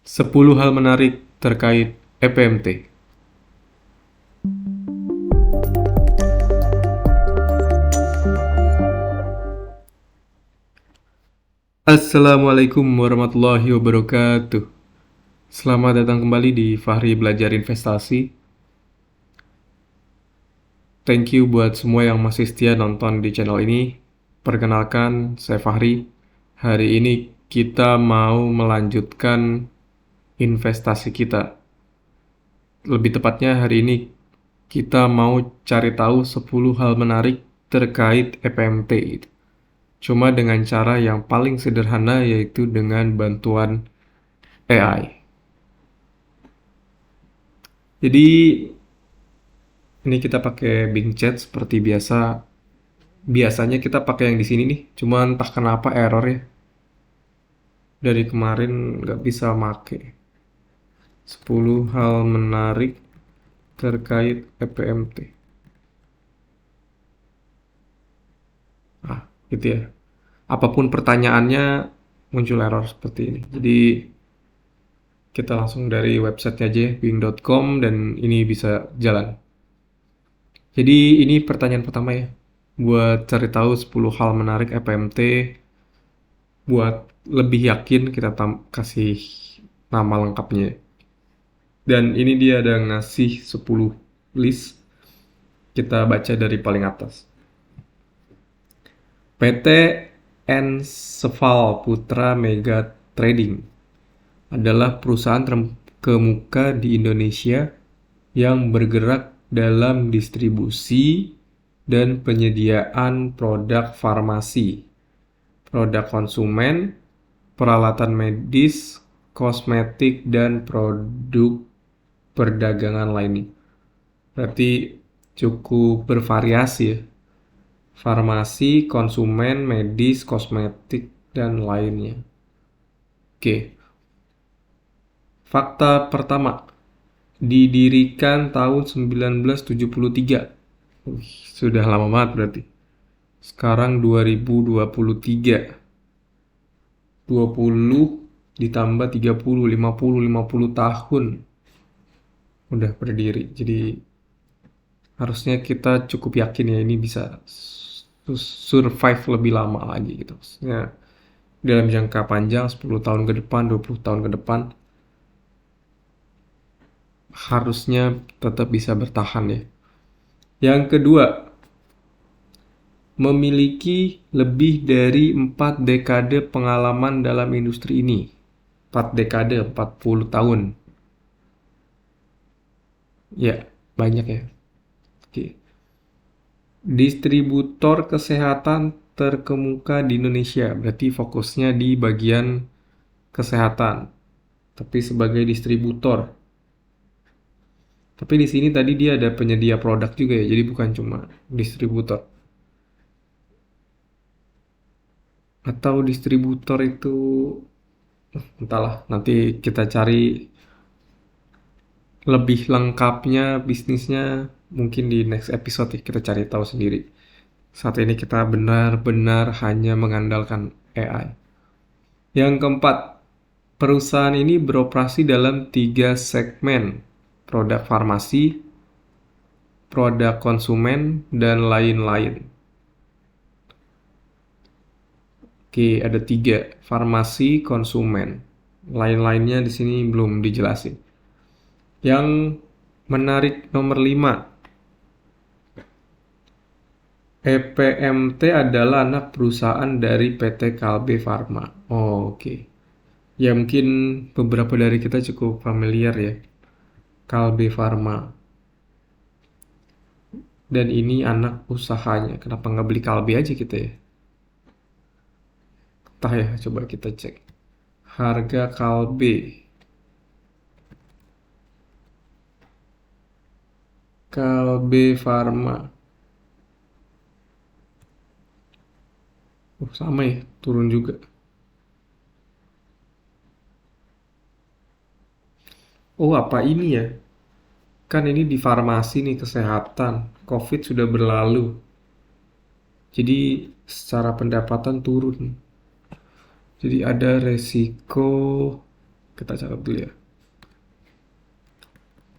10 hal menarik terkait EPMT. Assalamualaikum warahmatullahi wabarakatuh. Selamat datang kembali di Fahri Belajar Investasi. Thank you buat semua yang masih setia nonton di channel ini. Perkenalkan, saya Fahri. Hari ini kita mau melanjutkan investasi kita. Lebih tepatnya hari ini kita mau cari tahu 10 hal menarik terkait EPMT. Cuma dengan cara yang paling sederhana, yaitu dengan bantuan AI. Jadi ini kita pakai Bing Chat seperti biasa. Biasanya kita pakai yang di sini nih, cuma entah kenapa error ya. Dari kemarin nggak bisa make. 10 hal menarik terkait EPMT. Gitu ya. Apapun pertanyaannya muncul error seperti ini. Jadi kita langsung dari websitenya aja, bing.com, dan ini bisa jalan. Jadi ini pertanyaan pertama ya. Buat cari tahu 10 hal menarik EPMT, buat lebih yakin kita kasih nama lengkapnya. Dan ini dia ada ngasih 10 list. Kita baca dari paling atas. PT Enseval Putra Mega Trading adalah perusahaan terkemuka di Indonesia yang bergerak dalam distribusi dan penyediaan produk farmasi, produk konsumen, peralatan medis, kosmetik, dan produk perdagangan lainnya. Berarti cukup bervariasi ya. Farmasi, konsumen, medis, kosmetik, dan lainnya. Oke. Fakta pertama. Didirikan tahun 1973. Sudah lama banget berarti. Sekarang 2023. 20 ditambah 30, 50 tahun udah berdiri. Jadi harusnya kita cukup yakin ya ini bisa survive lebih lama lagi gitu. Maksudnya dalam jangka panjang 10 tahun ke depan, 20 tahun ke depan harusnya tetap bisa bertahan ya. Yang kedua, memiliki lebih dari 4 dekade pengalaman dalam industri ini. 4 dekade, 40 tahun. Ya, banyak ya. Oke. Distributor kesehatan terkemuka di Indonesia, berarti fokusnya di bagian kesehatan, tapi sebagai distributor. Tapi di sini tadi dia ada penyedia produk juga ya, jadi bukan cuma distributor. Atau distributor itu entahlah, nanti kita cari lebih lengkapnya bisnisnya mungkin di next episode ya, kita cari tahu sendiri. Saat ini kita benar-benar hanya mengandalkan AI. Yang keempat, perusahaan ini beroperasi dalam 3 segmen: produk farmasi, produk konsumen, dan lain-lain. Oke, ada 3, farmasi, konsumen. Lain-lainnya di sini belum dijelasin. Yang menarik nomor 5, EPMT adalah anak perusahaan dari PT Kalbe Farma. Oke. Ya mungkin beberapa dari kita cukup familiar ya. Kalbe Farma. Dan ini anak usahanya. Kenapa nggak beli Kalbe aja kita ya? Entah ya, coba kita cek. Harga Kalbe. Kalbe Farma. Sama ya, turun juga. Oh, apa ini ya? Kan ini di farmasi nih, kesehatan. COVID sudah berlalu. Jadi secara pendapatan turun. Jadi ada resiko Kita catat dulu ya.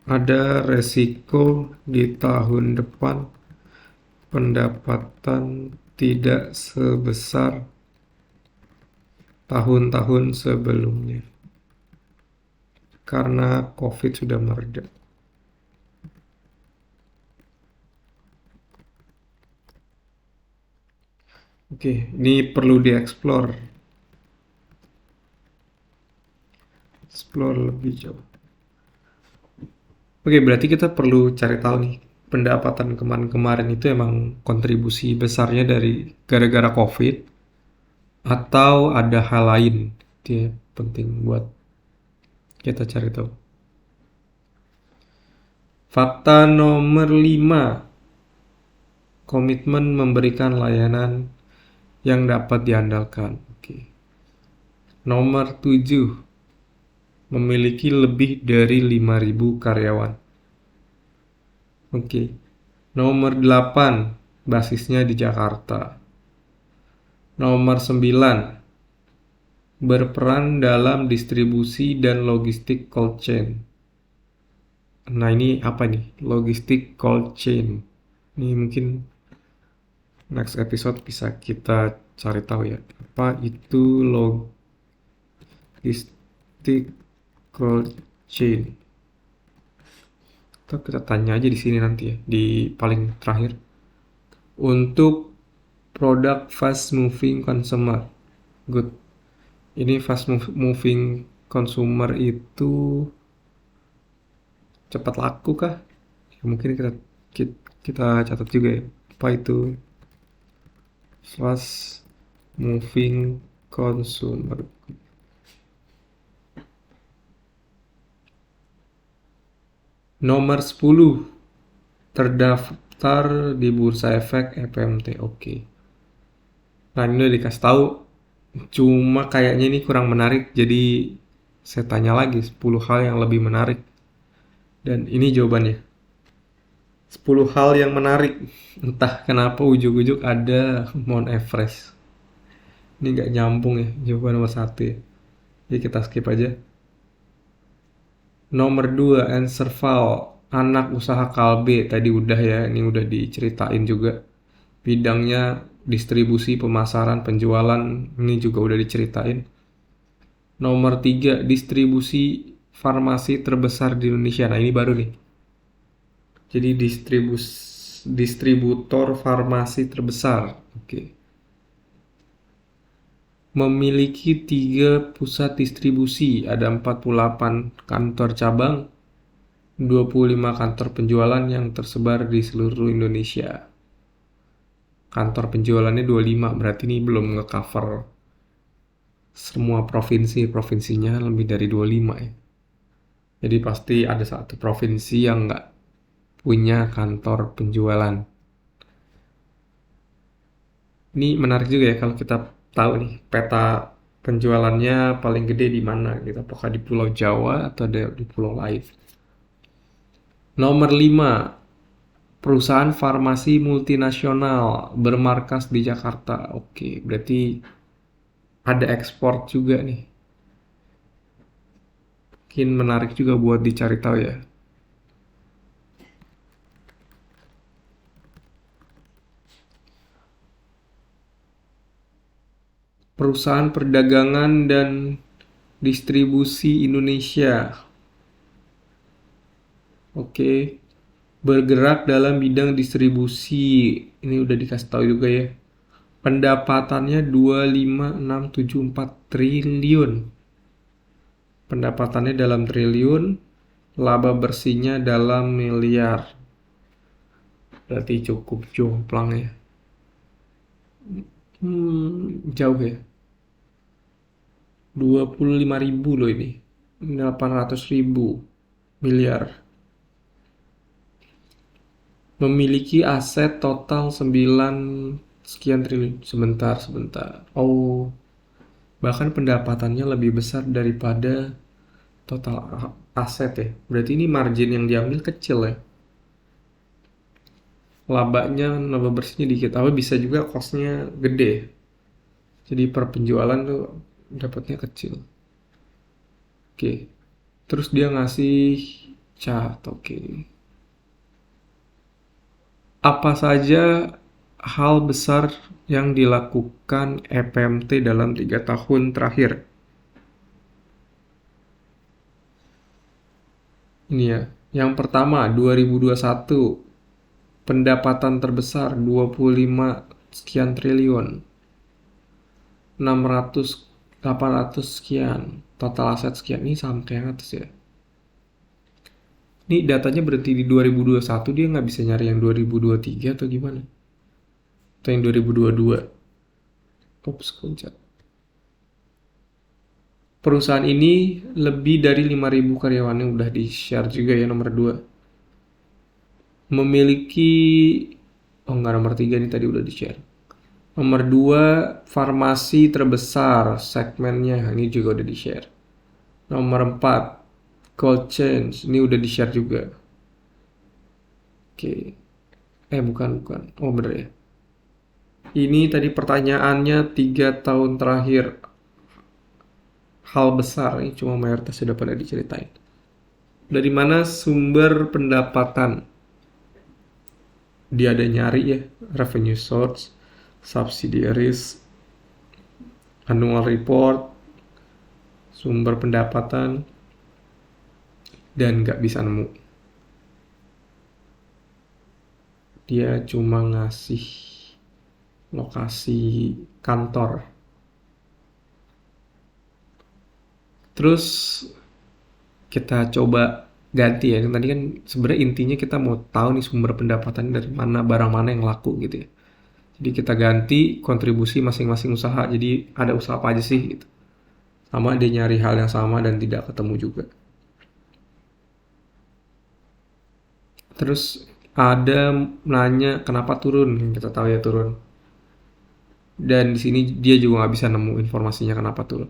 Ada resiko di tahun depan pendapatan tidak sebesar tahun-tahun sebelumnya karena COVID sudah mereda. Oke, ini perlu dieksplor. Explore lebih jauh. Oke, berarti kita perlu cari tahu nih, pendapatan kemarin-kemarin itu emang kontribusi besarnya dari gara-gara COVID atau ada hal lain. Itu ya, penting buat kita cari tahu. Fakta nomor 5, komitmen memberikan layanan yang dapat diandalkan. Oke. Nomor 7, memiliki lebih dari 5.000 karyawan. Oke. Nomor 8, basisnya di Jakarta. Nomor 9, berperan dalam distribusi dan logistik cold chain. Nah, ini apa nih? Logistik cold chain. Ini mungkin next episode bisa kita cari tahu ya. Apa itu logistik cold chain? Atau kita tanya aja di sini nanti ya, di paling terakhir. Untuk produk fast moving consumer. Good. Ini fast moving consumer itu cepat laku kah? Ya, mungkin kita catat juga ya. Apa itu fast moving consumer? Nomor 10, terdaftar di Bursa Efek FMT. Oke. Nah, ini udah dikasih tahu. Cuma kayaknya ini kurang menarik, jadi saya tanya lagi 10 hal yang lebih menarik. Dan ini jawabannya. 10 hal yang menarik. Entah kenapa ujuk-ujuk ada Mount Everest. Ini nggak nyambung ya, jawaban nomor 1 ya. Jadi kita skip aja. Nomor 2, Enserval, anak usaha kalbe. Tadi udah ya, ini udah diceritain juga. Bidangnya distribusi, pemasaran, penjualan, ini juga udah diceritain. Nomor 3, distribusi farmasi terbesar di Indonesia. Nah, ini baru nih. Jadi distributor farmasi terbesar. Oke. Memiliki 3 pusat distribusi, ada 48 kantor cabang, 25 kantor penjualan yang tersebar di seluruh Indonesia. Kantor penjualannya 25, berarti ini belum nge-cover semua provinsinya lebih dari 25 ya. Jadi pasti ada satu provinsi yang nggak punya kantor penjualan. Ini menarik juga ya kalau kita tahu nih peta penjualannya paling gede di mana gitu. Apakah di Pulau Jawa atau di pulau lain. Nomor 5, perusahaan farmasi multinasional bermarkas di Jakarta. Oke, berarti ada ekspor juga nih. Mungkin menarik juga buat dicari tahu ya. Perusahaan perdagangan dan distribusi Indonesia. Oke. Bergerak dalam bidang distribusi. Ini udah dikasih tahu juga ya. Pendapatannya 25674 triliun. Pendapatannya dalam triliun, laba bersihnya dalam miliar. Berarti cukup jomplang ya. Jauh ya. 25.000 loh ini. 800.000 miliar. Memiliki aset total 9 sekian triliun. Sebentar. Oh, bahkan pendapatannya lebih besar daripada total aset ya. Berarti ini margin yang diambil kecil ya. Laba bersihnya dikit. Apa bisa juga costnya gede. Jadi per penjualan tuh dapatnya kecil. Oke. Terus dia ngasih cat. Oke. Apa saja hal besar yang dilakukan EPMT dalam 3 tahun terakhir? Ini ya. Yang pertama, 2021, pendapatan terbesar 25 sekian triliun. 600, 800 sekian. Total aset sekian. Ini sama kayak yang atas ya. Ini datanya berhenti di 2021, dia nggak bisa nyari yang 2023 atau gimana? Atau yang 2022? Ops, kuncat. Perusahaan ini lebih dari 5.000 karyawannya, udah di-share juga ya nomor 2. Memiliki, oh nggak, nomor 3 ini tadi udah di-share. Nomor 2, farmasi terbesar segmennya, ini juga udah di-share. Nomor 4, cold chain, ini udah di-share juga. Oke. Bukan. Oh bener ya. Ini tadi pertanyaannya 3 tahun terakhir. Hal besar, ini cuma mayoritas sudah pada diceritain. Dari mana sumber pendapatan? Dia ada nyari ya, revenue source, subsidiaries, annual report, sumber pendapatan, dan nggak bisa nemu. Dia cuma ngasih lokasi kantor. Terus kita coba ganti ya. Tadi kan sebenarnya intinya kita mau tahu nih sumber pendapatan dari mana, barang mana yang laku gitu ya. Jadi kita ganti kontribusi masing-masing usaha. Jadi ada usaha apa aja sih gitu. Sama dia nyari hal yang sama dan tidak ketemu juga. Terus ada nanya kenapa turun, kita tahu ya turun. Dan di sini dia juga nggak bisa nemu informasinya kenapa turun.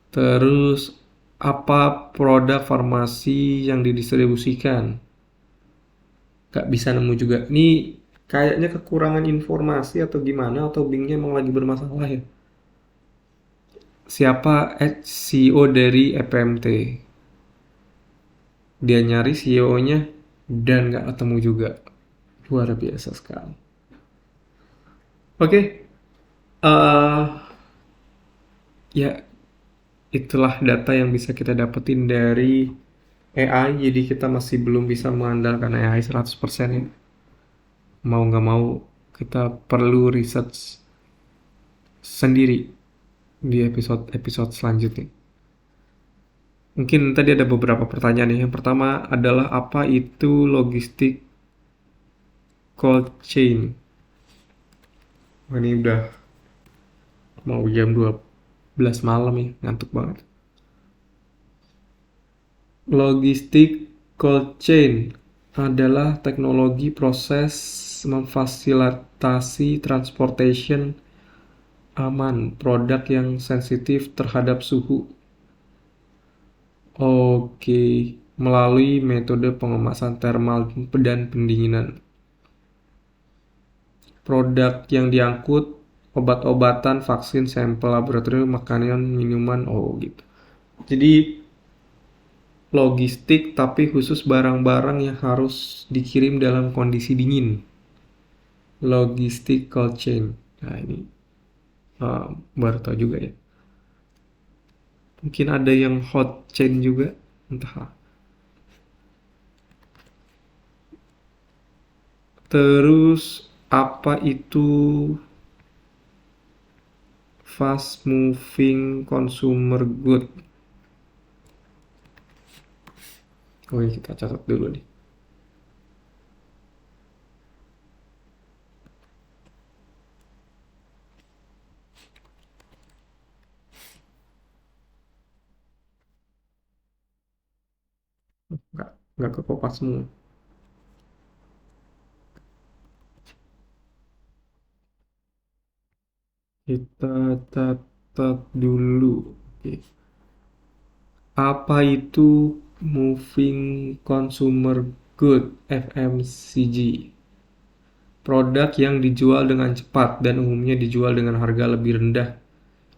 Terus apa produk farmasi yang didistribusikan? Gak bisa nemu juga. Ini kayaknya kekurangan informasi atau gimana, atau Bingnya emang lagi bermasalah ya. Siapa CEO dari EPMT? Dia nyari CEO-nya dan gak ketemu juga. Luar biasa sekali. Oke, ya itulah data yang bisa kita dapetin dari AI. Jadi kita masih belum bisa mengandalkan AI 100% ya. Mau nggak mau kita perlu research sendiri di episode selanjutnya. Mungkin tadi ada beberapa pertanyaan nih. Yang pertama adalah apa itu logistik cold chain? Ini udah mau jam 12 malam ya, ngantuk banget. Logistik cold chain adalah teknologi proses memfasilitasi transportation aman produk yang sensitif terhadap suhu. Oke, melalui metode pengemasan termal dan pendinginan. Produk yang diangkut obat-obatan, vaksin, sampel laboratorium, makanan, minuman, gitu. Jadi logistik tapi khusus barang-barang yang harus dikirim dalam kondisi dingin. Logistik cold chain. Nah ini baru tahu juga ya. Mungkin ada yang hot chain juga, entahlah. Terus apa itu fast moving consumer good? Oke, kita catat dulu nih. Nggak kekopas semua. Kita catat dulu. Oke. Apa itu moving consumer good (FMCG)? Produk yang dijual dengan cepat dan umumnya dijual dengan harga lebih rendah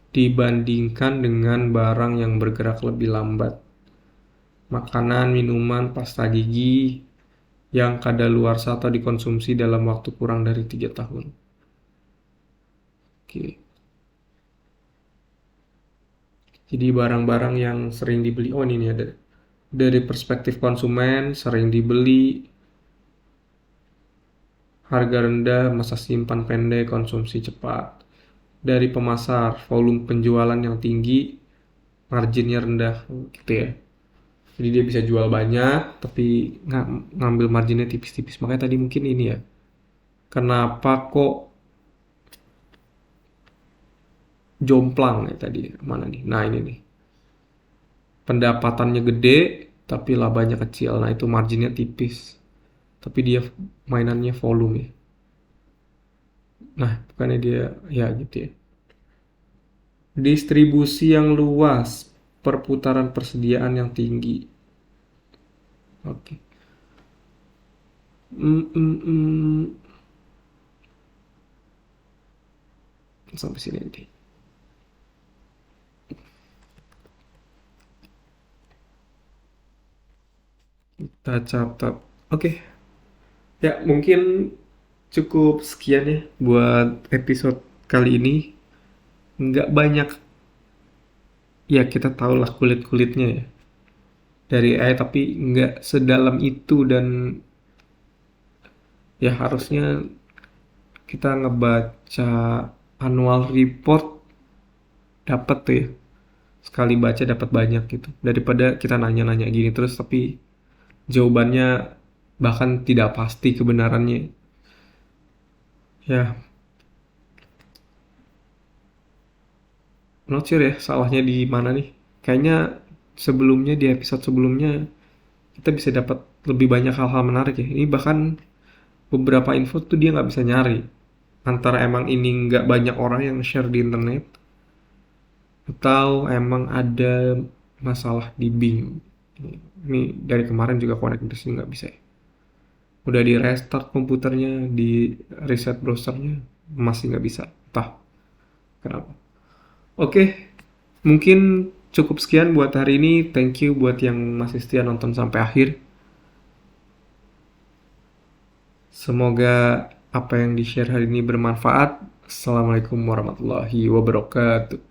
dibandingkan dengan barang yang bergerak lebih lambat. Makanan, minuman, pasta gigi yang kadaluarsa atau dikonsumsi dalam waktu kurang dari 3 tahun. Oke. Jadi barang-barang yang sering dibeli. Oh, ini ada. Dari perspektif konsumen, sering dibeli, harga rendah, masa simpan pendek, konsumsi cepat. Dari pemasar, volume penjualan yang tinggi, marginnya rendah, gitu ya. Jadi dia bisa jual banyak, tapi ngambil marginnya tipis-tipis. Makanya tadi mungkin ini ya. Kenapa kok jomplang ya tadi? Mana nih? Nah ini nih. Pendapatannya gede, tapi labanya kecil. Nah itu marginnya tipis. Tapi dia mainannya volume ya. Nah bukannya dia ya gitu ya. Distribusi yang luas, perputaran persediaan yang tinggi. Oke. Mm, mm, mm. Sampai sini nanti. Kita catat. Oke. Ya mungkin cukup sekian ya buat episode kali ini. Nggak banyak, ya kita tahu lah kulit-kulitnya ya dari AI, tapi nggak sedalam itu. Dan ya harusnya kita ngebaca annual report dapat tuh ya, sekali baca dapat banyak gitu, daripada kita nanya-nanya gini terus tapi jawabannya bahkan tidak pasti kebenarannya. Ya not sure ya salahnya di mana nih. Kayaknya sebelumnya, di episode sebelumnya, kita bisa dapat lebih banyak hal-hal menarik ya. Ini bahkan beberapa info tuh dia nggak bisa nyari. Antara emang ini nggak banyak orang yang share di internet, atau emang ada masalah di Bing. Ini dari kemarin juga koneksi nggak bisa ya. Udah di restart komputernya, di reset browsernya, masih nggak bisa. Entah kenapa. Oke, mungkin cukup sekian buat hari ini. Thank you buat yang masih setia nonton sampai akhir. Semoga apa yang di-share hari ini bermanfaat. Assalamualaikum warahmatullahi wabarakatuh.